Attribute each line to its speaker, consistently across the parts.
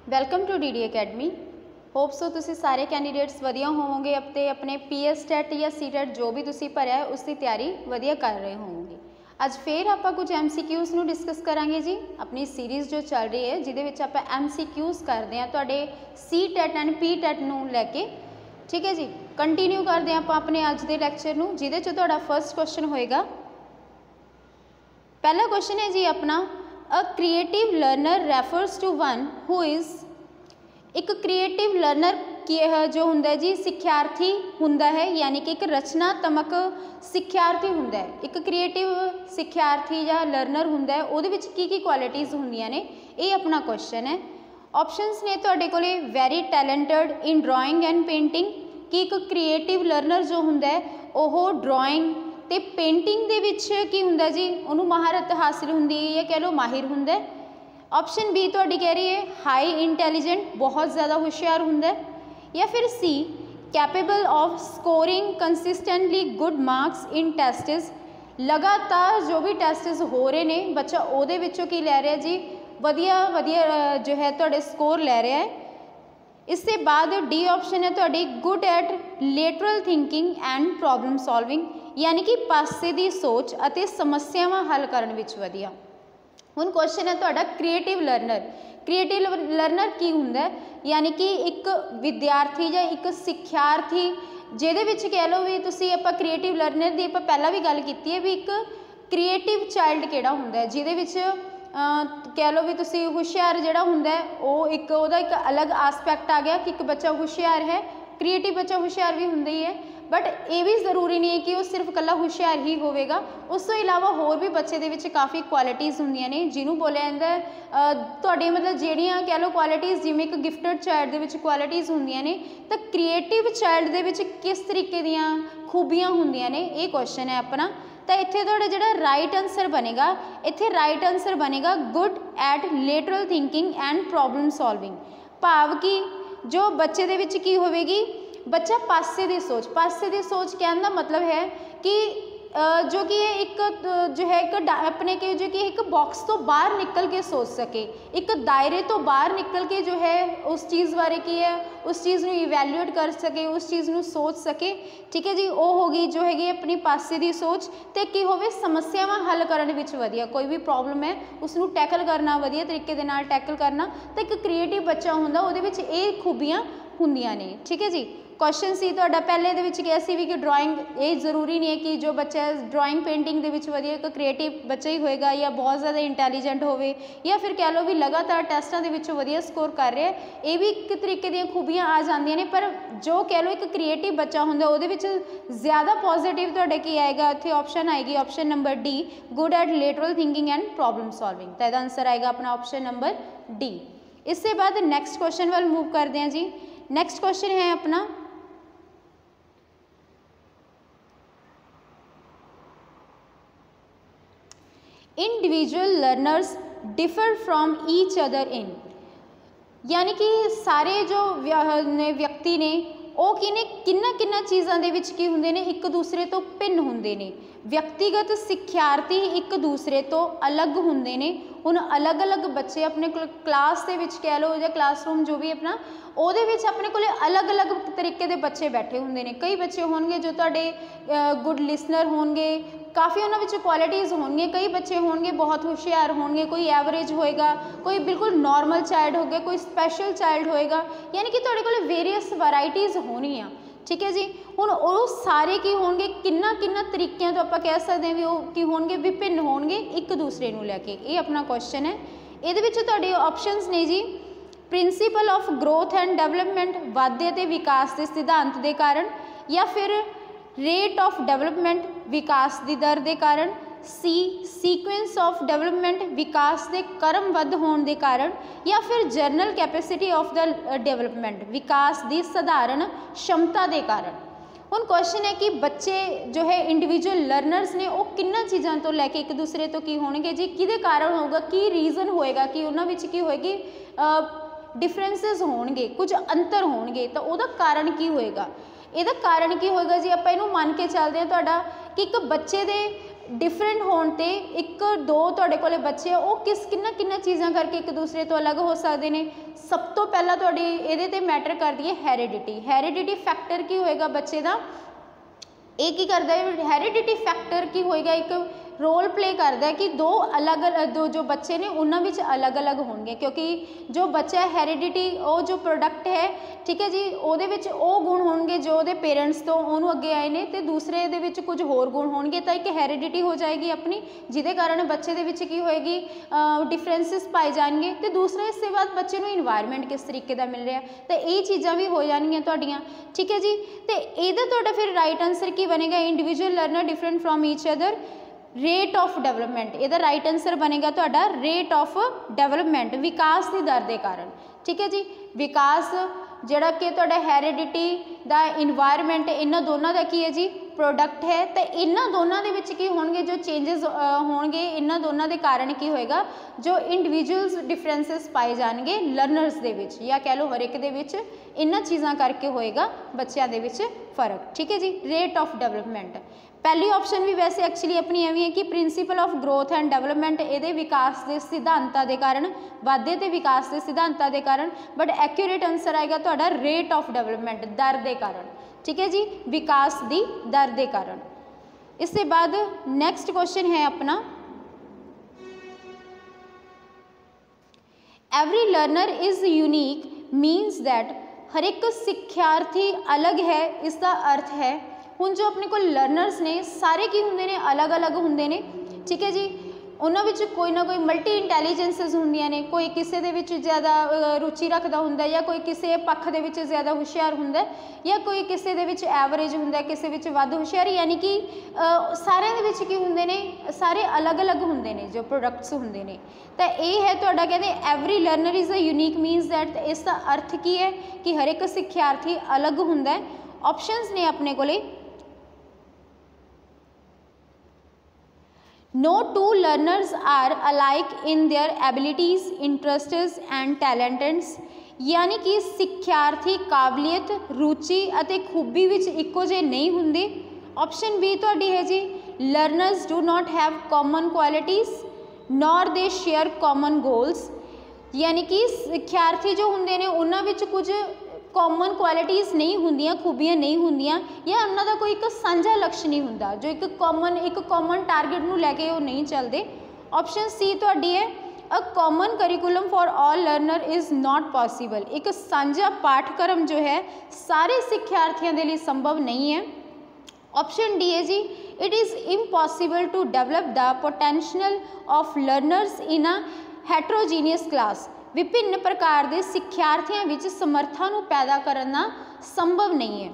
Speaker 1: Welcome to D D academy. Hope so तुसी सारे candidates वधिया होवोगे अपने अपने PS टैट या सी टैट जो भी तुसी भरिया है उसकी तैयारी वधिया कर रहे होवोगे। अज फिर आप कुछ MCQs नूं डिस्कस करांगे जी। अपनी सीरीज़ जो चल रही है जिहदे विच आपां MCQs करते हैं तुहाडे C TET and P TET नूं लैके, ठीक है जी। कंटिन्यू करते हैं आपां अपने अज दे लैक्चर नूं, जिहदे च तुहाडा फर्स्ट क्वेश्चन होएगा। पहला क्वेश्चन है जी अपना, a creative learner refers to one who is. एक क्रिएटिव लर्नर की जो हुंदा है जी सिख्यार्थी हुंदा है, यानी कि एक रचनात्मक सिख्यार्थी हुंदा है। एक क्रिएटिव सिख्यार्थी या लर्नर हुंदा है, उहदे विच की क्वालिटीज़ हुंदियां ने, ये अपना क्वेश्चन है। ऑप्शनस ने तुहाडे कोले very talented in drawing and painting, कि एक क्रिएटिव लर्नर जो हुंदा है वह ड्राइंग ते पेंटिंग दे विच की हुंदा जी, उहनूं महारत हासिल हुंदी है या कह लो माहिर हुंदा है। ऑप्शन बी तुहाडी कह रही है हाई इंटैलीजेंट, बहुत ज़्यादा होशियार हुंदा है। या फिर C capable of scoring consistently good marks in tests, लगातार जो भी टेस्टिस हो रहे हैं बच्चा उहदे विचों की लै रहा है जी, वधिया वधिया जो है तुहाडे स्कोर लै रहा है। इससे बाद डी ऑप्शन है तुहाडी good at lateral thinking and problem solving, यानी कि पासे दी सोच अते समस्यावां हल करन विच वधिया। हुण क्वेश्चन है तुहाडा क्रिएटिव लर्नर। क्रिएटिव लर्नर की हुंदा है, यानी कि एक विद्यार्थी या एक सिख्यार्थी जिहदे विच कह लो भी तुसीं आपां क्रिएटिव लर्नर दी आपां पहलां भी गल कीती है भी एक क्रिएटिव चाइल्ड किहड़ा हुंदा है, जिहदे विच कह लो भी तुसीं हुशियार जिहड़ा हुंदा है वो एक उहदा एक अलग आसपैक्ट आ गया कि एक बच्चा हुशियार है। क्रिएटिव बच्चा हुशियार भी हुंदा ही है, बट ये भी जरूरी नहीं है कि वो सिर्फ कला हुशियार ही होवेगा। उस तो इलावा होर भी बच्चे दे विच काफ़ी क्वालिटीज़ हुंदियां ने जिन्हों बोलिया जांदा है तुहाडे मतलब जिहड़ियां कह लो क्वालिटीज़, जिवें एक गिफ्टेड चाइल्ड दे विच क्वालिटीज़ हुंदियां ने, तो क्रिएटिव चाइल्ड दे विच किस तरीके दीयां खूबियां हुंदियां ने, ये क्वेश्चन है अपना। तो इत्थे तुहाडा जिहड़ा राइट आंसर बनेगा, इत्थे राइट आंसर बनेगा good at lateral thinking and problem solving. भाव कि जो बच्चे दे विच की होवेगी, बच्चा पासे दी सोच, पासे दी सोच कहने का मतलब है कि जो कि एक जो है एक अपने के जो कि एक बॉक्स तो बाहर निकल के सोच सके, एक दायरे तो बाहर निकल के जो है उस चीज़ बारे की है उस चीज़ को इवैल्यूएट कर सके, उस चीज़ को सोच सके, ठीक है जी। वो होगी जो हैगी अपनी पासे दी सोच, तो की होवे समस्यावां हल करने विच वधिया, कोई भी प्रॉब्लम है उसनूं टैकल करना वधिया तरीके दे नाल टैकल करना, तो एक क्रिएटिव बच्चा हुंदा उहदे विच ये खूबियां हुंदियां ने, ठीक है जी। क्वेश्चन सी तुहाडा पहले दे विच किहा सी भी कि ड्राइंग, ये जरूरी नहीं है कि जो बच्चा ड्राइंग पेंटिंग दे विच वधिया एक क्रिएटिव बच्चा ही होएगा या बहुत ज़्यादा इंटैलीजेंट होवे, या फिर कह लो भी लगातार टेस्टां दे विच वधिया स्कोर कर रहा है, ये भी एक तरीके दी खूबियां आ जांदियां ने। पर जो कह लो एक क्रिएटिव बच्चा हुंदा उहदे विच ज़्यादा पॉजिटिव तुहाडे की आएगा, इत्थे ऑप्शन आएगी option number D, good at lateral thinking and problem solving. तो इसका आंसर आएगा अपना ऑप्शन नंबर डी। इससे बाद नेक्स्ट क्वेश्चन वाल मूव करते हैं जी। नेक्स्ट क्वेश्चन है अपना, individual learners differ from each other in, यानी कि सारे जो व्यक्ति ने वो किन्ना चीज़ों के विच की हुंदे ने एक दूसरे तो भिन्न हुंदे ने। व्यक्तिगत सिख्यार्थी एक दूसरे तो अलग हुंदे ने। हुण अलग अलग बच्चे अपने क्लास के विच कह लो या क्लासरूम जो भी अपना ਉਹਦੇ ਵਿੱਚ अपने को अलग अलग तरीके के बच्चे बैठे होंगे ने। कई बच्चे होंगे जो तुहाडे गुड लिसनर होंगे, काफ़ी उन्होंने क्वालिटीज़ होंगे। कई बच्चे होंगे बहुत होशियार होंगे, कोई एवरेज होएगा, कोई बिल्कुल नॉर्मल चाइल्ड होगा, कोई स्पैशल चाइल्ड होएगा, यानी कि तुहाडे कोल वेरीअस वैरायटीज़ होनियां, ठीक है जी। हुण वो सारे की होंगे किन्ना किन्ना तरीकों तो आप कह सकते हैं भी वो की होंगे विभिन्न होंगे एक दूसरे को लैके। ये अपना क्वेश्चन है। ये ऑप्शनस ने जी, principle of growth and development, वाधे ते विकास के सिद्धांत के कारण, या फिर रेट ऑफ डेवलपमेंट विकास की दर के कारण, सी सीक्वेंस ऑफ डेवलपमेंट विकास के क्रमबद्ध होने के कारण, या फिर general capacity of the development विकास की साधारण क्षमता के कारण। हुण क्वेश्चन है कि बच्चे जो है इंडिविजुअल लर्नर्स ने वो किन्ना चीज़ों तो लैके एक दूसरे तो की होणगे जी, किहदे कारण होगा, की रीजन होएगा कि उन्हां विच की होएगी डिफरेंसिस होणगे, कुछ अंतर होणगे, तो उहदा कारण की होएगा। इहदा कारण की होएगा जी, आपां इहनूं मान के चलदे हां तुहाडा कि एक बच्चे दे डिफरेंट होने ते एक दो तुहाडे कोले बच्चे आ वो किन्ना चीज़ां करके एक दूसरे तो अलग हो सकते हैं। सब तो पहला तुहाडी इहदे ते मैटर करदी है हैरिडिटी फैक्टर की होएगा बच्चे का, ये की करता है हैरिडिटी फैक्टर की होएगा एक रोल प्ले करता है कि दो जो बच्चे ने उन्होंने अलग अलग होंगे, क्योंकि जो बच्चा हैरिडिटी वो जो प्रोडक्ट है, ठीक है जी, वो गुण होंगे जो वो पेरेंट्स तो उन्होंने अगे आए हैं, तो दूसरे दे विच कुछ होर गुण होंगे, तो एक हैरिडिटी हो जाएगी अपनी, जिदे कारण बच्चे दे विच की होएगी डिफरेंसिस पाए जाएंगे। तो दूसरा इसके बाद बच्चे को इन्वायरमेंट किस तरीके का मिल रहा है, तो ये चीज़ां भी हो जाएंगियां तुहाडियां, ठीक है जी। तो यदा तुहाडा फिर राइट आंसर की बनेगा, individual learner different from each other, rate of development, यदा राइट आंसर बनेगा तुहाडा रेट ऑफ डेवलपमेंट, विकास की दर के कारण, ठीक है जी। विकास जिहड़ा कि तुहाडा हैरिडिटी दा इन्वायरमेंट इन्हां दोनों का की है जी प्रोडक्ट है, तो इन्हां दोनों के विच की होणगे जो चेंजेस होणगे, इन्हां दोनों के कारण की होएगा जो इंडिविजुअल्स डिफरेंसिस पाए जाएंगे लर्नर्स दे विच, या कह लो हर एक दे विच इन्हां चीज़ां करके होएगा बच्चों के विच फर्क, ठीक है जी। रेट ऑफ डेवलपमेंट पहली ऑप्शन भी वैसे एक्चुअली अपनी एवं है कि principal of growth and development ये विकास के सिद्धांतां के कारण, वाधे ते विकास के सिद्धांतां के कारण, बट एक्यूरेट आंसर आएगा तुहाडा रेट ऑफ डेवलपमेंट, दर के कारण, ठीक है जी, विकास की दर के कारण। इसके बाद नैक्सट क्वेश्चन है अपना, every learner is unique means that, हर एक सिक्ख्यार्थी अलग है, इसका अर्थ है हुण जो अपने को लर्नर्स ने सारे की होंगे ने अलग अलग होंगे ने, ठीक है जी, उन्होंने कोई ना कोई मल्टी इंटैलीजेंसिस होंदियां ने, कोई किसी दे विच ज़्यादा रुचि रखता होंगे, या कोई किसी पक्ष दे विच ज़्यादा हुशियार होंगे, या कोई किसी दे विच एवरेज होंगे, किसी विच वध हुशियार, यानी कि सारे दे विच की होंगे ने, सारे अलग अलग होंगे ने जो प्रोडक्ट्स होंगे ने। तो ये है तुहाडा कहते every learner is a unique means that, इसका अर्थ की है कि हर एक सिक्ख्यार्थी अलग होंदा है। ऑप्शंस ने अपने कोले, No two learners are alike in their abilities, interests and talents, यानी कि सिक्ख्यार्थी काबलियत, रुचि और खूबी विच इक्को जे नहीं होंगे। ऑप्शन बी तुहाडी है जी, learners do not have common qualities nor they share common goals, यानी कि सिक्ख्यार्थी जो होंगे ने उन्हां विच कुछ कॉमन क्वालिटीज़ नहीं होंदियां, खूबियां नहीं होंदियां, या उन्हां दा कोई एक साझा लक्ष्य नहीं हुंदा, जो एक कॉमन टारगेट नूं लैके वो नहीं चलते। ऑप्शन सी तुहाडी है, a common curriculum for all learner is not possible, एक साझा पाठक्रम जो है सारे सिक्ख्यार्थियों के लिए संभव नहीं है। ऑप्शन डी है जी, it is impossible to develop the potential of learners in a heterogeneous class, विभिन्न प्रकार के सिक्ख्यार्थियों विच समर्था नूं पैदा करना संभव नहीं है।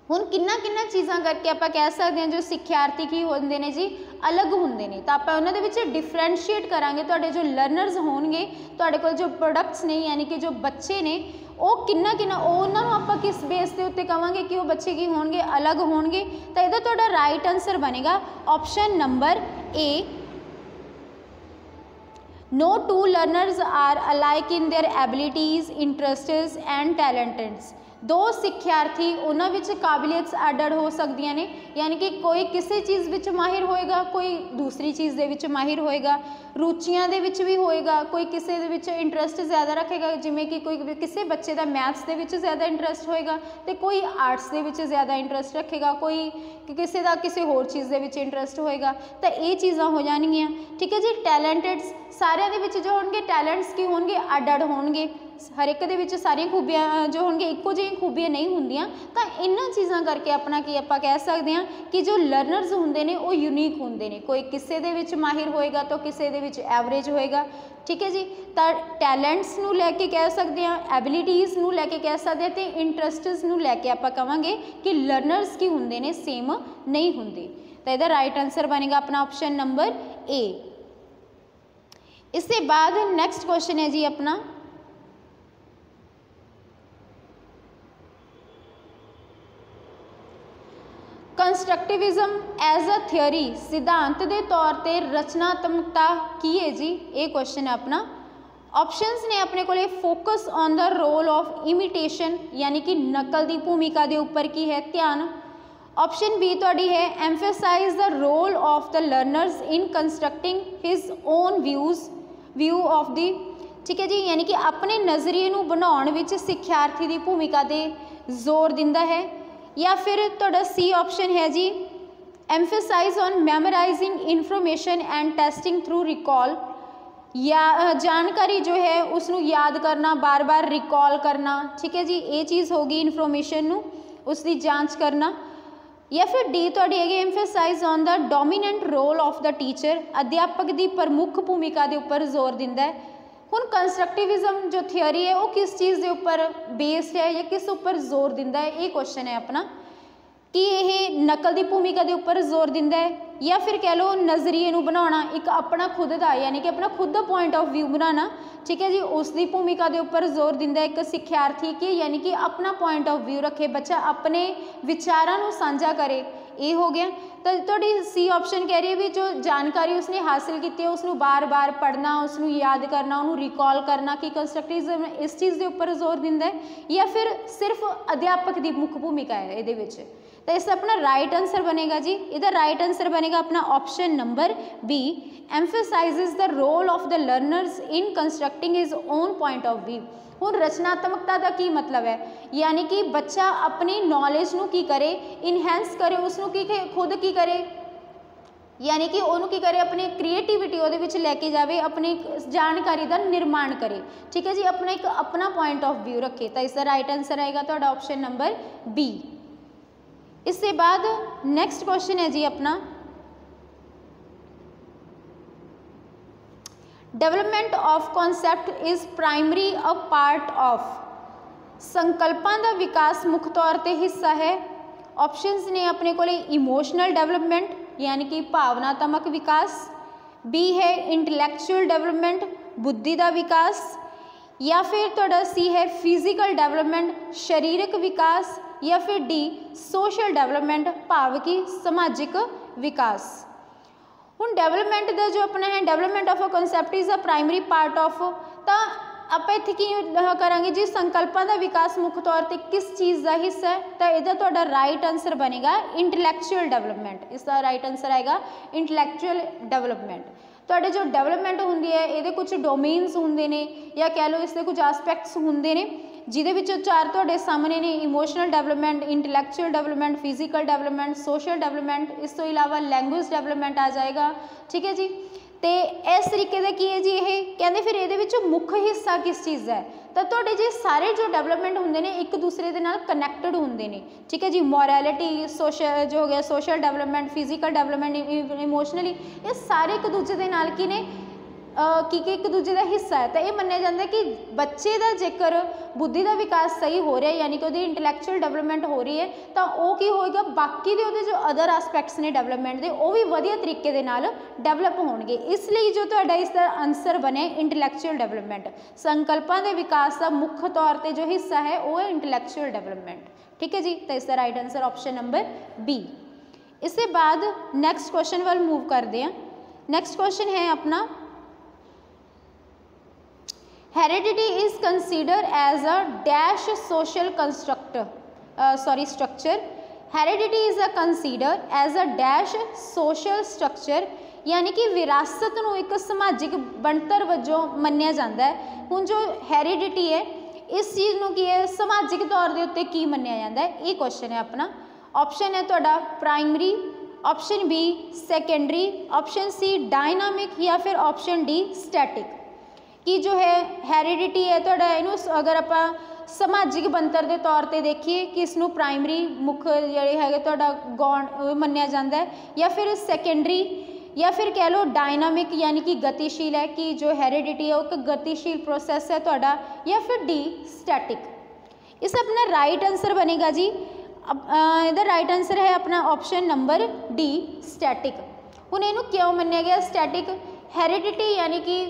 Speaker 1: हुण किन्ना चीज़ां करके आप कह सकते हैं जो सिक्ख्यार्थी की होंगे ने जी अलग होंगे ने, तो आप उन्होंने विच डिफरेंशिएट करांगे, तुहाडे जो लर्नर्स होणगे, तुहाडे कोल जो प्रोडक्ट्स ने यानी कि जो बच्चे ने वो किन्ना उन्होंने आप किस बेस के उत्ते कहांगे कि वो बच्चे की होणगे अलग होणगे, तो इहदा तुहाडा राइट आंसर बनेगा option number A, No two learners are alike in their abilities, interests and talents, दो सिक्ख्यार्थी उन्हां विच काबिलियत अड हो सकदियां ने, यानी कि कोई किसी चीज़ विच माहिर होएगा, कोई दूसरी चीज़ दे विच माहिर होएगा, रुचियां दे विच भी होएगा, कोई किसी दे विच इंटरस्ट ज़्यादा रखेगा, जिमें कि कोई किसी बच्चे का मैथ्स दे विच ज़्यादा इंटरस्ट होएगा, तो कोई आर्ट्स दे विच ज़्यादा इंटरस्ट रखेगा, कोई किसी का किसी होर चीज़ दे विच इंटरस्ट होएगा, तो ये चीज़ां हो जाएंगियां, ठीक है जी। टैलेंटेड्स सारे दे विच जो होंगे टैलेंट्स की होंगे अड अड होंगे, हर एक दे विच सारियां खूबियां जो होंगे इक्को जिही खूबियां नहीं होंदियां, तो इन्हां चीज़ां करके अपना की आपां कह सकते हैं कि जो लर्नर्स होंगे ने वो यूनीक होंगे ने, कोई किसी दे विच माहिर होएगा तो किसी दे विच एवरेज होएगा, ठीक है जी। तो टैलेंट्स नूं लैके कह सकते हैं, एबिलिटीज़ नूं लैके कह सकते हैं, तो इंटरस्ट्स नूं लैके आपां कहांगे कि लर्नर्स की होंगे ने सेम नहीं होंगे, तो इहदा राइट आंसर बनेगा अपना ऑप्शन नंबर ए। इसके बाद नेक्स्ट क्वेश्चन है जी अपना, कंस्ट्रक्टिविज्म एज अ थियोरी, सिद्धांत के तौर पर रचनात्मकता की है जी, ये क्वेश्चन है अपना। ऑप्शंस ने अपने को focus on the role of imitation, यानी कि नकल की भूमिका के उपर की है ध्यान। ऑप्शन बी तुहाडी है emphasise the role of the learners in constructing his own view of the, ठीक है जी, यानी कि अपने नज़रिए नूं बनाउण विच सिक्ख्यार्थी की भूमिका ते जोर दिंदा है। या फिर तुहाडा सी ऑप्शन है जी emphasize on memorizing information and testing through recall, या जानकारी जो है उसनूं याद करना, बार बार रिकॉल करना, ठीक है जी, ये चीज़ होगी इन्फॉर्मेशन नूं उसकी जांच करना। या फिर डी तुहाडी हैगी emphasize on the dominant role of the teacher, अध्यापक की प्रमुख भूमिका के उपर जोर दिंदा है। हुण कंस्ट्रक्टिविज्म जो थियोरी है वो किस चीज़ के उपर बेस्ड है या किस उपर जोर दिंदा है, ये क्वेश्चन है अपना कि यह नकल की भूमिका के उपर जोर दिंदा है या फिर कह लो नज़रिए नूं बनाउणा एक अपना खुद का, यानी कि अपना खुद का पॉइंट ऑफ व्यू बनाना, ठीक है जी, उसकी भूमिका के उपर जोर दिंदा है एक सिक्ख्यार्थी की, यानी कि अपना पॉइंट ऑफ व्यू रखे, बच्चा अपने विचारां नूं साझा करे, ये हो गया। तो तुहाडी सी ऑप्शन कह रही है भी जो जानकारी उसने हासिल की है उसनूं बार बार पढ़ना, उसनूं याद करना, उन्होंने रिकॉल करना, कि कंस्ट्रक्टिविज्म इस चीज़ के उपर जोर दिंदा है या फिर सिर्फ अध्यापक की मुख्य भूमिका है इहदे विच। तो इसका अपना राइट आंसर बनेगा जी, इधर राइट आंसर बनेगा अपना option number B, emphasises the role of the learners in constructing his own point of view. हुण रचनात्मकता का की मतलब है, यानी कि बच्चा अपनी नॉलेज नूं की करे, इनहेंस करे, उसनूं की खुद की करे, यानी कि उन्होंने की करे अपनी क्रिएटिविटी उहदे विच लैके जावे, अपनी जानकारी का निर्माण करे, ठीक है जी, अपना एक अपना पॉइंट ऑफ व्यू रखे। तो इसका राइट आंसर आएगा तुहाडा ऑप्शन नंबर बी। इसके बाद नेक्स्ट क्वेश्चन है जी अपना development of concept is primary a part of, संकल्पां दा विकास मुख तौर पर हिस्सा है। ऑप्शंस ने अपने को इमोशनल डेवलपमेंट यानी कि भावनात्मक विकास, बी है इंटलैक्चुअल डेवलपमेंट बुद्धि का विकास, या फिर तुहाडा सी है फिजिकल डेवलपमेंट शारीरिक विकास, या फिर डी सोशल डेवलपमेंट भाव की सामाजिक विकास। हुण डेवलपमेंट का जो अपना है development of a concept is a primary part of, तो आप इत्थे की करांगे जी संकल्पां का विकास मुख तौर पर किस चीज़ का हिस्सा है, तो इहदा तुहाडा राइट आंसर बनेगा इंटलैक्चुअल डेवलपमेंट। इसका राइट आंसर आएगा इंटलैक्चुअल डेवलपमेंट। तुहाडे जो डेवलपमेंट होंदी है ये कुछ डोमेन्स होंदे ने या कह लो इसके कुछ आस्पैक्ट्स होंदे ने, जिहदे विचों चार तुहाडे सामने ने emotional development, intellectual development, physical development, social development, इस तो इलावा लैंगुएज डेवलपमेंट आ जाएगा, ठीक है जी। तो इस तरीके का की है जी ये कहते फिर ये मुख्य हिस्सा किस चीज़ है, तो तुहाडे जी सारे जो डेवलपमेंट होंदे ने एक दूसरे के नाल कनैक्टड होंदे ने, ठीक है जी। मॉरैलिटी सोशल जो हो गया social development, physical development, emotionally, ये सारे एक दूसरे के नाल की ने कि एक दूजे का हिस्सा है। तो यह मन्निया जाता है कि बच्चे का जेकर बुद्धि का विकास सही हो रहा है यानी कि वो इंटलैक्चुअल डेवलपमेंट हो रही है तो वह की होएगा बाकी के जो अदर आस्पैक्ट्स ने डेवलपमेंट के वो भी वधिया तरीके दे नाल डेवलप होणगे। इसलिए जो तुहाडा इसका आंसर बने इंटलैक्चुअल डेवलपमेंट, संकल्पां के विकास का मुख्य तौर पर जो हिस्सा है वह है इंटलैक्चुअल डेवलपमेंट, ठीक है जी। तो इसका right answer option number B. इसके बाद नैक्सट क्वेश्चन वाल मूव करते हैं। नैक्सट क्वेश्चन है अपना heredity is consider as a dash social structure. Heredity is a consider as a dash social structure, यानी कि विरासत नूं एक समाजिक बनतर वजों मन्निया जाता है। हुण जो हेरिडिटी है इस चीज़ नूं की है समाजिक तौर के उत्ते की मन्निया जाता है, ये क्वेश्चन है अपना। ऑप्शन है तुहाडा primary, option B secondary, option C dynamic या फिर ऑप्शन डी स्टैटिक। कि जो है हेरिडिटी है तो इनू अगर आप समाजिक बनतर के तौर पर देखिए कि इसनों प्राइमरी मुख्य जिहड़े है गौण मन्निया जाता है, या फिर सैकेंडरी या फिर कह लो डायनामिक यानी कि गतिशील है कि जो हेरिडिटी है वो एक गतिशील प्रोसैस है तुहाडा, या फिर डी स्टैटिक। इस अपना राइट आंसर बनेगा जी, इधर राइट आंसर है अपना ऑप्शन नंबर डी स्टैटिक। हुण इनू क्यों मन्निया गया स्टैटिक? हेरिडिटी यानी कि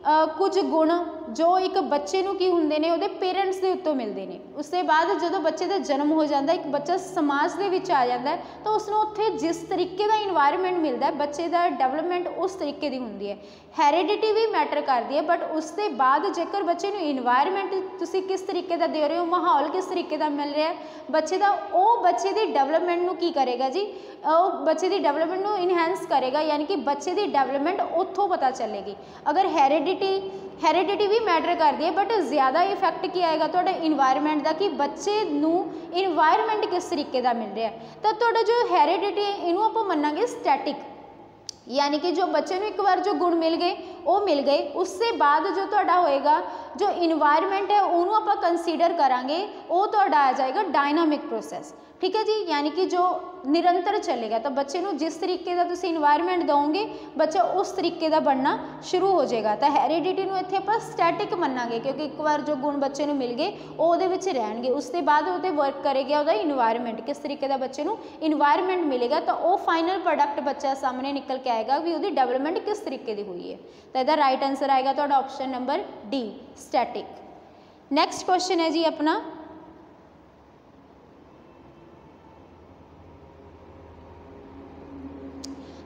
Speaker 1: कुछ गुण जो एक बच्चे नूं की हुंदे ने उहदे पेरेंट्स दे उत्तों मिलदे ने। उस दे बाद जदों बच्चे दा जन्म हो जाता है, एक बच्चा समाज दे विच आ जाता है, तो उसनूं उत्थे जिस तरीके का इन्वायरमेंट मिलता है बच्चे का डेवलपमेंट उस तरीके की होंदी है। हैरिडिटी भी मैटर करती है, बट उसके बाद जेकर बच्चे नूं इन्वायरमेंट तुसीं किस तरीके का दे रहे हो, माहौल किस तरीके का मिल रहा है बच्चे का, वो बच्चे की डेवलपमेंट नूं की करेगा जी, वो बच्चे की डेवलपमेंट नूं इनहैंस करेगा, यानी कि बच्चे की डेवलपमेंट उत्थों पता चलेगी। अगर हैरिडिटी भी मैटर करती है, बट ज़्यादा इफैक्ट की आएगा तुहाडे इन्वायरमेंट का, कि बच्चे नूं इन्वायरमेंट किस तरीके का मिल रहा है। तो तुहाडा जो हैरिडिटी है इनू आपां मन्नांगे स्टैटिक, यानी कि जो बच्चे नूं एक बार जो गुण मिल गए वो मिल गए, उससे बाद जो तुहाडा होएगा जो इन्वायरमेंट है उन्होंने आपां कंसीडर करांगे, वो तुहाडा आ जाएगा डायनामिक प्रोसैस। ठीक है जी, यानी कि जो निरंतर चलेगा। तो बच्चे नूं जिस तरीके का तुसीं इन्वायरमेंट दोगे बच्चा उस तरीके का बनना शुरू हो जाएगा। तो हैरिडिटी नूं इत्थे आपां स्टैटिक मन्नांगे, क्योंकि एक बार जो गुण बच्चे नूं मिल गए वो उहदे विच रहणगे, उसके बाद उहते वर्क करेगा उहदा इन्वायरमेंट, किस तरीके का बच्चे नूं इन्वायरमेंट मिलेगा, तो वो फाइनल प्रोडक्ट बच्चा सामने निकल के आएगा भी उहदी डेवलपमेंट किस तरीके की हुई है। तो इहदा राइट आंसर आएगा तुहाडा option number D, static. Next question है जी अपना,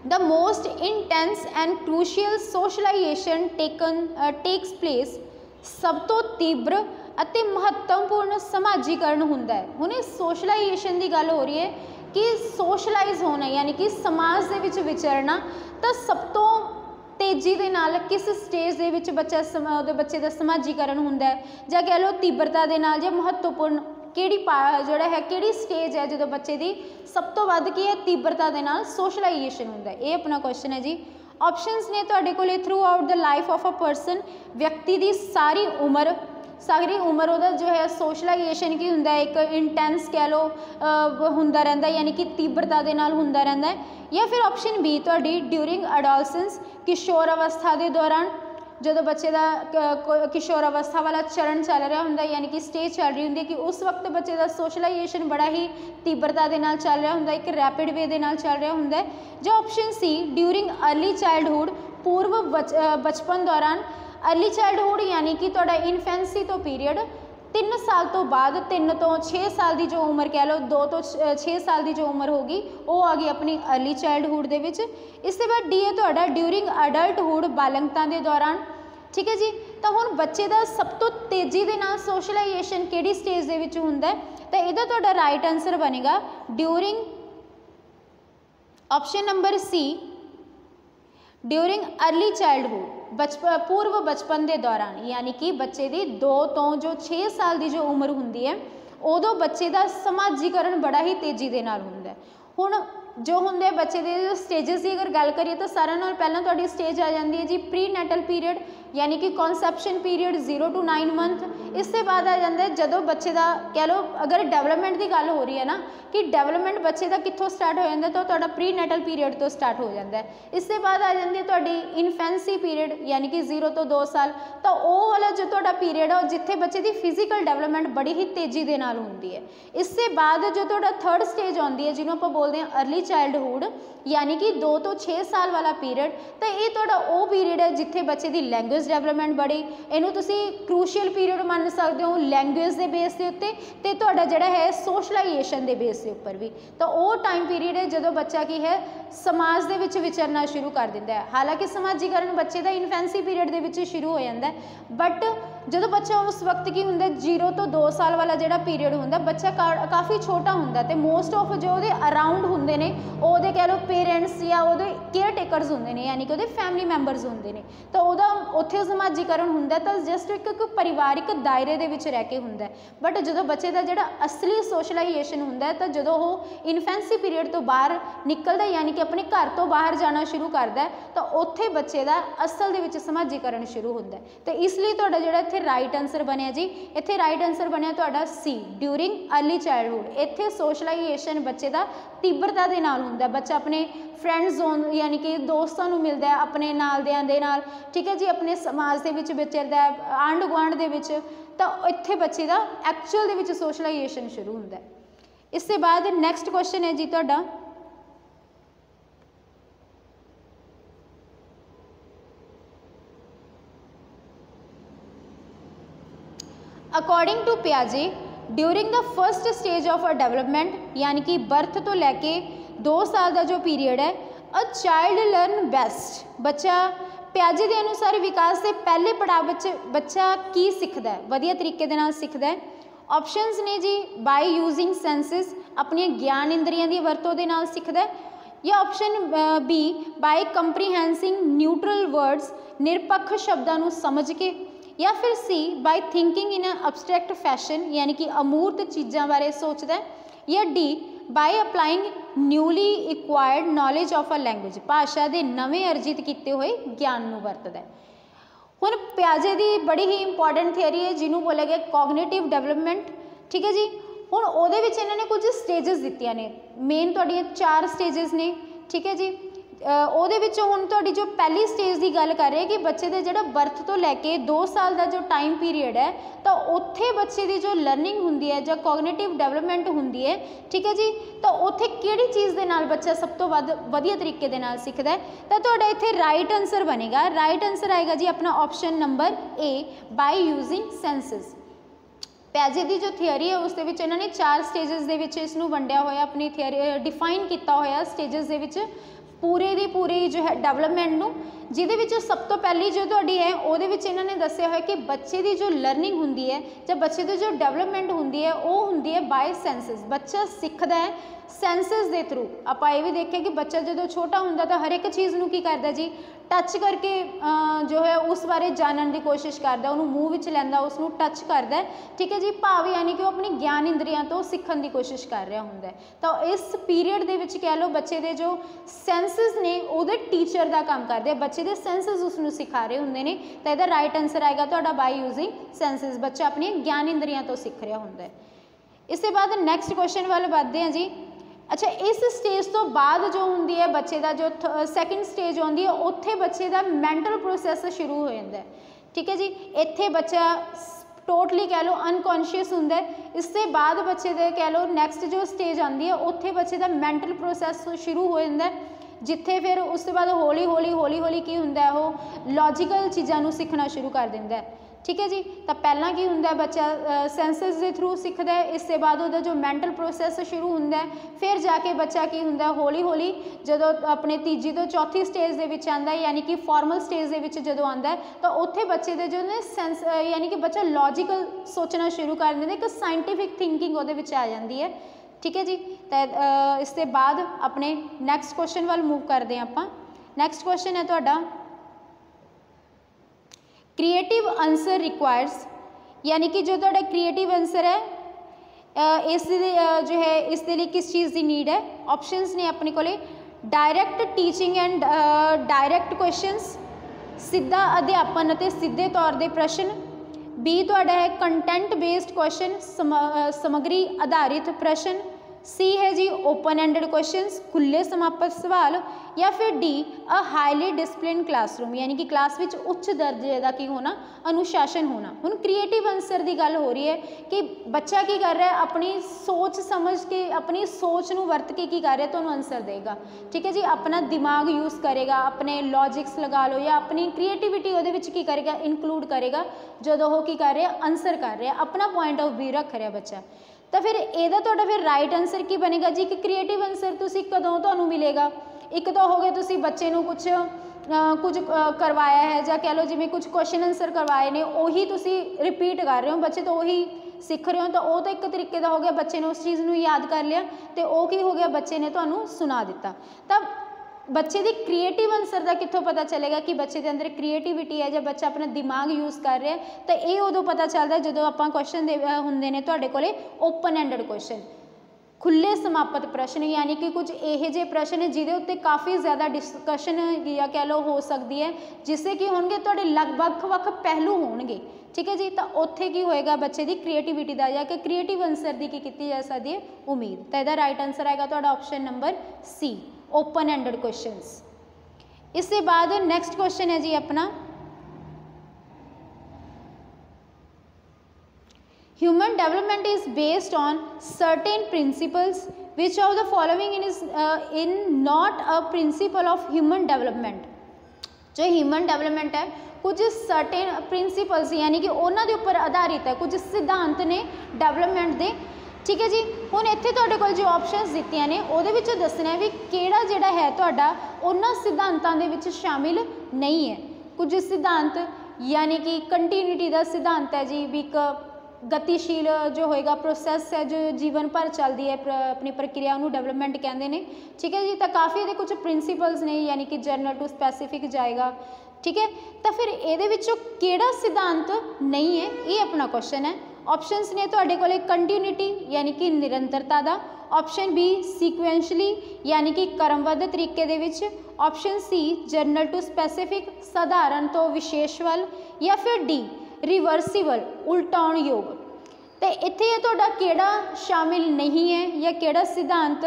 Speaker 1: the most intense and crucial socialization takes place, सब तो तीव्र ਅਤੇ महत्वपूर्ण समाजीकरण होंदा है। हुण सोशलाइजेशन की गल हो रही है कि सोशलाइज होना यानी कि समाज दे विच विचरना, तो सब तो तेजी दे नाल किस स्टेज दे विच बच्चे का समाजीकरण होंदा है, जां कह लो तीव्रता दे नाल जां महत्वपूर्ण किहड़ी जोड़ा है किहड़ी स्टेज है जो बच्चे की सब तो वध की है तीव्रता के नाल सोशलाइजेशन होंदा है। ये अपना क्वेश्चन है जी। ऑप्शंस ने तुहाडे कोले through out the life of a person, व्यक्ति की सारी उम्र उहदा जो है सोशलाइजेशन की हुंदा है, एक इंटेंस कह लो हुंदा रहिंदा है, यानी कि तीव्रता के नाल हुंदा रहिंदा है। या फिर ऑप्शन बी तुहाडी ड्यूरिंग एडोलसेंस, किशोर अवस्था के दौरान, जो बच्चे का किशोर अवस्था वाला चरण चल रहा होंगे, यानी कि स्टेज चल रही होंगी कि उस वक्त बच्चे का सोशलाइजेशन बड़ा ही तीव्रता के नाल चल रहा होंगे, एक रैपिड वे के नाल चल रहा होंगे। जो option C during early childhood, पूर्व बचपन दौरान, अर्ली चाइल्डहुड यानी कि तुहाडा इनफेंसी तो पीरियड 3 साल तो बाद, 3 तो 6 साल की जो उम्र कह लो, 2 तो 6 साल की जो उम्र होगी वो आ गई अपनी अर्ली चाइल्डहुड दे विच। इसके बाद डी है तुहाडा ड्यूरिंग अडल्टहुड, बालगता के दौरान। ठीक है जी। तो हुण बच्चे का सब तो तेजी के नाल सोशलाइजेशन किहड़ी स्टेज दे विच हुंदा है, तो इहदा तुहाडा राइट आंसर बनेगा during option number C, during early childhood, पूर्व बचपन के दौरान, यानी कि बच्चे की 2 तो जो 6 साल की जो उम्र होंदी है उदों बच्चे का समाजीकरण बड़ा ही तेजी के नाल हुंदा है। हुण जो होंगे बच्चे के स्टेजेस की अगर गल करिए तो सारे नाल पहला तुहाडी स्टेज आ जाती है जी प्री नैटल पीरियड, यानी कि कॉन्सैप्शन पीरियड 0 to 9 मंथ। इससे बाद आ जाता है जदों बच्चे का कह लो अगर डेवलपमेंट की गल हो रही है ना कि डेवलपमेंट बच्चे का कित्थों स्टार्ट हो जाता है, तो तुहाडा प्री नैटल पीरियड तो स्टार्ट हो जाता है। इससे बाद आ जाती है तुहाडी इनफेंसी पीरियड, यानी कि 0 to 2 साल। तो वो वाला जो तुहाडा पीरियड है जिथे बच्चे की फिजिकल डेवलपमेंट बड़ी ही तेजी के नाल होंदी है। इससे बाद जो तुहाडा थर्ड स्टेज आती है जिन्होंने आप बोलते हैं अर्ली चाइल्डहुड, यानी कि 2 to 6 साल वाला पीरियड, तो ये तुहाडा वो पीरियड है जिथे बच्चे की लैंग्वेज डेवलपमेंट बढ़ी। इनू तुसी क्रूशियल पीरियड मान सकते हो लैंग्वेज के बेस के उत्ते ते तुहाडा जिहड़ा है सोशलाइजेशन के बेस के उपर भी। तो वो टाइम पीरियड है जो बच्चा की है समाज के विच विचरना शुरू कर दिंदा है। हालांकि समाजीकरण बच्चे का इनफेंसी पीरियड के विच शुरू हो जाता है, बट जो बच्चा उस वक्त की होंगे 0 to 2 साल वाला जो पीरियड होंगे बच्चा काफ़ी छोटा होंगे, तो मोस्ट ऑफ जो अराउंड होंगे ने वो कह लो पेरेंट्स या वो केयर टेकरस होंगे ने, यानी कि वो फैमिली मैंबरस होंगे ने। तो उत्थे समाजीकरण होंगे तो जस्ट एक परिवारिक दायरे के विच रह के होंगे। बट जो बच्चे का जो असली सोशलाइजेशन होंगे तो जो वो इनफेंसी पीरियड तो बाहर निकलता है, यानी कि अपने घर तो बाहर जाना शुरू करता है, तो उत्थे बच्चे का असल दे विच समाजीकरण शुरू होंगे। तो इसलिए तुहाडा जिहड़ा इत्थे राइट आंसर बनया जी, इत्थे राइट आंसर बनया तुहाडा सी ड्यूरिंग अर्ली चाइल्डहुड। इत्थे सोशलाइजेशन बच्चे का तीव्रता के नाल हुंदा है, बच्चा अपने फ्रेंड जोन यानी कि दोस्तों नूं मिलदा है, अपने नालदियां दे नाल, ठीक है जी, अपने समाज के विच विचरदा है, आंढ गुआंढ दे विच, तो इत्थे बच्चे का एक्चुअल दे विच सोशलाइजेशन शुरू हुंदा है। इसके बाद नैक्सट क्वेश्चन है जी तुहाडा, अकॉर्डिंग टू पियाजे during the first stage of a development यानी कि बर्थ तो लैके 2 साल का जो पीरीयड है, अ चाइल्ड लर्न बेस्ट, बच्चा पियाजे के अनुसार विकास के पहले पड़ाव बच्चा की सीखता है, वधिया तरीके दे नाल सीखता है। ऑप्शनस ने जी बाय यूजिंग सेंसिस, अपनी ज्ञान इंद्रियां की वरतों के नाल सीखता है, या option B by comprehending neutral words, निरपक्ष शब्दों को समझ के, या फिर C by thinking in abstract fashion यानी कि अमूर्त चीज़ों बारे सोचता है, या D by applying newly acquired knowledge of a language, भाषा के नवे अर्जित किए हुए ज्ञान को वरतदा है। हुण पियाजे की बड़ी ही इंपॉर्टेंट थियरी है जिन्होंने बोलिया गया कॉग्निटिव डेवलपमेंट, ठीक है जी। हुण उहदे विच इन्हां ने कुछ स्टेजिस दित्तियां ने, मेन तुहाडियां 4 स्टेजिस ने, ठीक है जी। ਉਹਦੇ ਵਿੱਚ ਹੁਣ ਤੁਹਾਡੀ जो पहली स्टेज की गल कर रहे हैं कि बच्चे के ਜਿਹੜਾ बर्थ तो लैके 2 साल का जो टाइम पीरीयड है, तो उत्थे बच्चे की जो लर्निंग होंगी है, जो कॉग्निटिव डेवलपमेंट होंगी है, ठीक है जी, तो उत्थे किहड़ी चीज़ के नाल बच्चा सब तो वधिया तरीके दे नाल सीखदा है, तो तुहाडा इत्थे राइट आंसर बनेगा। राइट आंसर आएगा जी अपना option number A by using senses. पियाजे की जो थियरी है उस इन्होंने 4 स्टेजिस के इसनूं वंडिया होया, अपनी थियरी डिफाइन किया होया स्टेजिस के पूरे की पूरी जो है डेवलपमेंट नूं, जिहदे विच सब तो पहली जो तुहाडी है उहदे विच इन्होंने दस्सिया है कि बच्चे की जो लर्निंग होंदी है या बच्चे की जो डेवलपमेंट होंदी है वो होंदी है बाय सेंसिस, बच्चा सीखदा है सेंसिस के थ्रू। आपां ये भी देखिए कि बच्चा जो छोटा होंदा तो हर एक चीज़ नूं की करदा जी टच करके जो है उस बारे जानने की कोशिश करता, उन्होंने मूँह विच लैंदा, उसनूं टच करता है, ठीक है जी। भाव यानी कि वो अपनी ज्ञान इंद्रियां तो सीखण की कोशिश कर रहा होंदा है। तो इस पीरीयड दे विच कह लो बच्चे के जो सेंसिस ने उहदे टीचर का काम करते हैं, बच्चे के सेंसिस उसनूं सिखा रहे होंदे ने, तो इहदा राइट आंसर आएगा तुहाडा बाय यूजिंग सेंसिस, बच्चा अपनी ज्ञान इंद्रियां तो सीख रहा होंदा है। इसके बाद नैक्सट क्वेश्चन वाल बढ़ते हैं जी। अच्छा, इस स्टेज तो बाद जो होंगी है बच्चे का जो सैकेंड स्टेज आती है, उत्थे बच्चे का मैंटल प्रोसैस शुरू हो जाता है, ठीक है जी। इत्थे बच्चा टोटली कह लो अनकॉन्शियस होंदा है। इसके बाद बच्चे दे कह लो नैक्सट जो स्टेज आती है उत्थे बच्चे का मैंटल प्रोसैस शुरू हो जाता है, जिथे फिर उसके बाद हौली हौली की होंदा है वो लॉजिकल चीज़ों सीखना शुरू कर देंदा है, ठीक है जी। तो पहला की होंदा है बच्चा सेंसिस के थ्रू सीखता है, इसके बाद उसका जो मैंटल प्रोसैस शुरू होंदा है, फिर जाके बच्चा की होंदा है हौली हौली जो अपने तीजी तो चौथी स्टेज के विच आंदा है यानी कि फॉर्मल स्टेज के विच जो आंदा है, तो उत्थे बच्चे दे जो ने सेंस यानी कि बच्चा लॉजिकल सोचना शुरू कर देंदा, एक साइंटिफिक थिंकिंग उहदे विच आ जाती है, ठीक है जी। तो इसके बाद अपने नैक्सट क्वेश्चन वाल मूव करते हैं आपां। नैक्सट क्वेश्चन है तुहाडा क्रिएटिव आंसर रिक्वायर्स, यानी कि जो तुहाडा क्रिएटिव आंसर है इस जो है इस दे लिए किस चीज़ की नीड है। ऑप्शंस ने अपने को direct teaching and direct questions, सीधा अध्यापन और सीधे तौर पर प्रश्न, बी तुहाडा है कंटेंट बेस्ड क्वेश्चन, समग्री आधारित प्रश्न, सी है जी ओपन एंडेड क्वेश्चंस, खुले समापत सवाल, या फिर D a highly discipline classroom, यानी कि क्लास विच उच्च दर्जे का की होना, अनुशासन होना। हुण क्रिएटिव आंसर की गल हो रही है कि बच्चा की कर रहा है अपनी सोच समझ के, अपनी सोच नूं वरत के की कर रहा है तो आंसर देगा, ठीक है जी। अपना दिमाग यूज़ करेगा, अपने लॉजिक्स लगा लो या अपनी क्रिएटिविटी उहदे विच की करेगा इंकलूड करेगा, जो वो की कर रहा है आंसर कर रहा है, अपना पॉइंट ऑफ व्यू रख रहा बच्चा। तो फिर ਇਹਦਾ ਤੁਹਾਡਾ फिर राइट आंसर की बनेगा जी कि क्रिएटिव आंसर तुसी कदों ਤੁਹਾਨੂੰ मिलेगा। एक तो हो गया तुसी बच्चे ਨੂੰ कुछ करवाया है ਜਾਂ कह लो जिमें कुछ क्वेश्चन आंसर करवाए ने ਉਹੀ तुसी रिपीट कर रहे हो, बच्चे तो ਉਹੀ सीख रहे हो, तो वो तो एक तरीके का हो गया बच्चे ने उस चीज़ ਨੂੰ याद कर लिया, तो वो की हो गया बच्चे ने ਤੁਹਾਨੂੰ सुना दिता। तब बच्चे की क्रिएटिव आंसर का कितों पता चलेगा कि बच्चे के अंदर क्रिएटिविटी है, जब बच्चा अपना दिमाग यूज़ कर रहा है, तो ये उदों पता चलता है जो आप क्वेश्चन दे होंगे ने तुहाडे कोले ओपन एंडेड क्वेश्चन, खुले समापत प्रश्न, यानी कि कुछ यह जे प्रश्न है जिहदे उत्ते काफ़ी ज़्यादा डिस्कशन या कह लो हो सकती है, जिससे कि होंगे तुहाडे लगभग वक् पहलू होंगे, ठीक है जी। तो उत्थे की होएगा बच्चे की क्रिएटिविटी का या कि क्रिएटिव आंसर की जा सकती है उम्मीद। तो यदा राइट आंसर आएगा तुहाडा option number C open ended questions. इसके बाद नेक्स्ट क्वेश्चन है जी अपना human development is based on certain principles which of the following in not a principle of human development. जो ह्यूमन डेवलपमेंट है कुछ सर्टेन प्रिंसीपल्स यानी कि उन्होंने के उपर आधारित है, कुछ सिद्धांत ने डेवलपमेंट के। ठीक है जी, हुण इत्थे तुहाडे कोल जो ऑप्शनस दित्तियां ने उहदे विच दसना है भी किहड़ा जिहड़ा है तुहाडा उन्हां सिद्धांतां दे विच शामिल नहीं है। कुछ सिद्धांत यानी कि कंटीन्यूटी का सिद्धांत है जी, भी एक गतिशील जो होएगा प्रोसैस है जो जीवन भर चलती है अपनी प्रक्रिया उन्होंने डेवलपमेंट कहते हैं। ठीक है जी, तो काफ़ी ये कुछ प्रिंसीपल्स ने यानी कि जनरल टू स्पैसीफिक जाएगा। ठीक है, तो फिर ये किहड़ा सिद्धांत नहीं है ये अपना क्वेश्चन है। ऑप्शनस ने तुहाडे कोले कंटीन्यूटी यानी कि निरंतरता का, ऑप्शन बी सीक्वेंशली यानी कि क्रमबद्ध तरीके दे विच, option C general to specific साधारण तो विशेष वाल, या फिर डी रिवर्सिबल उल्टाउण योग। तो इत्थे तुहाडा किहड़ा शामिल नहीं है या किहड़ा सिद्धांत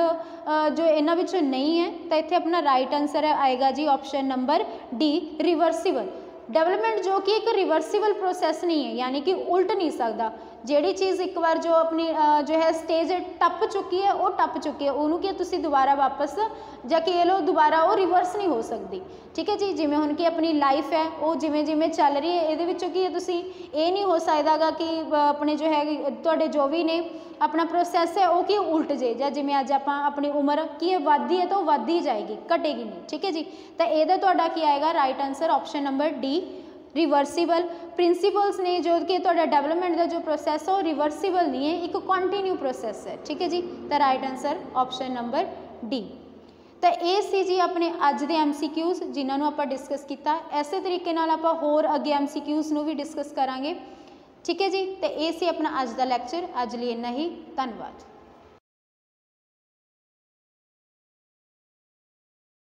Speaker 1: जो इन्हां विचों नहीं है, तो इत्थे अपना राइट आंसर आएगा जी option number D reversible development, जो कि एक रिवर्सिबल प्रोसैस नहीं है यानी कि उल्ट नहीं सकता। जिहड़ी चीज़ एक बार जो अपनी जो है स्टेज टप चुकी है वो टप चुकी है, उन्होंने कि तुसी दोबारा वापस जा कह लो दोबारा वो रिवर्स नहीं हो सकती। ठीक है जी, जिमें हुण कि अपनी लाइफ है वो जिमें जिमें चल रही है ये कि तुसी ये नहीं हो सकता गा कि अपने जो है तुहाडे जो भी ने अपना प्रोसैस है वो कि उल्ट जे, या जिमें अज आप अपनी उम्र की वधदी है तो वो वधदी जाएगी घटेगी नहीं। ठीक है जी, तो ये तुहाडा की आएगा right answer option number D reversible principles ने, जो कि तुहाडा डेवलपमेंट का जो प्रोसैस है वो रिवर्सिबल नहीं है, एक कॉन्टीन्यू प्रोसैस है। ठीक है जी, तो right answer option number D. तो ये सी जी अपने अज के MCQs जिन्होंने आप डिस्कस किया, इस तरीके आप होर अगे MCQs भी डिस्कस करांगे। ठीक है जी, तो ये सी अपना अज का लैक्चर, अज लिए इन्ना ही, धन्यवाद।